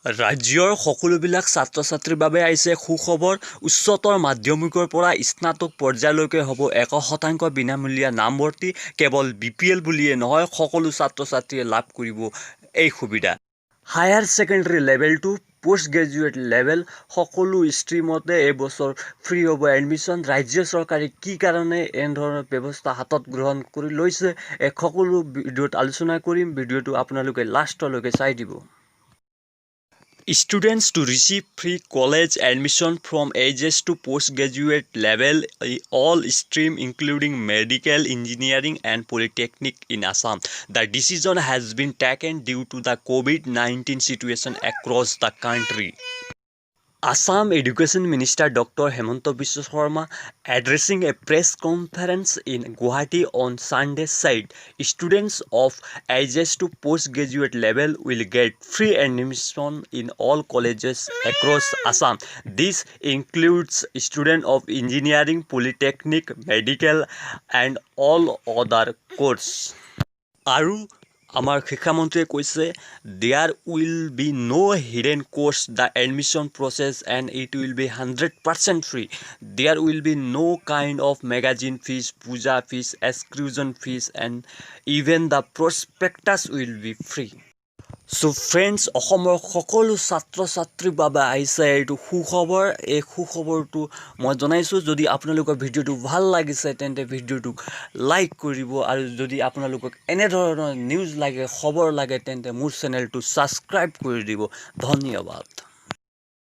ৰাজ্যৰ সকলোবিলাক ছাত্ৰ-ছাত্ৰীৰ বাবে আহিছে সুখবৰ। উচ্চতৰ মাধ্যমিকৰ পৰা স্নাতক পৰ্যায়লৈকে হ'ব 100% বিনামূলীয়া নামভৰ্তি। কেৱল BPL বুলিয়ে নহয়, সকলো ছাত্ৰ-ছাত্ৰীয়ে লাভ কৰিব এই সুবিধা। Higher secondary level 2, post graduate level সকলো ষ্ট্ৰীমতে এইবছৰ ফ্ৰী হ'ব এডমিশ্যন। ৰাজ্য চৰকাৰে কি কাৰণে এনেধৰণৰ ব্যৱস্থা হাতত গ্ৰহণ কৰি লৈছে, এই সকলো ভিডিঅ'ত আলোচনা কৰিম। ভিডিঅ'টো আপোনালোকে লাষ্টলৈকে চাই দিব। Students to receive free college admission from ages to postgraduate level, all stream including medical, engineering and polytechnic in Assam. The decision has been taken due to the COVID-19 situation across the country. Assam Education Minister Dr. Hemanta Biswa Sharma, addressing a press conference in Guwahati on Sunday, said students of ages to postgraduate level will get free admission in all colleges across Assam. This includes students of engineering, polytechnic, medical and all other courses. আৰু আমাৰ শিক্ষামন্ত্ৰীয়ে কৈছে, there will be no hidden costs, the admission process and it will be 100% free. There will be no kind of magazine fees, puja fees, exclusion fees and even the prospectus will be free. So friends, অসমৰ সকলো ছাত্ৰ ছাত্ৰীৰ বাবে আহিছে এইটো সুখবৰ। এই সুখবৰটো মই জনাইছোঁ। যদি আপোনালোকৰ ভিডিঅ'টো ভাল লাগিছে তেন্তে ভিডিঅ'টোক লাইক কৰিব, আৰু যদি আপোনালোকক এনেধৰণৰ নিউজ লাগে, খবৰ লাগে, তেন্তে মোৰ চেনেলটো ছাবস্ক্ৰাইব কৰি দিব। ধন্যবাদ।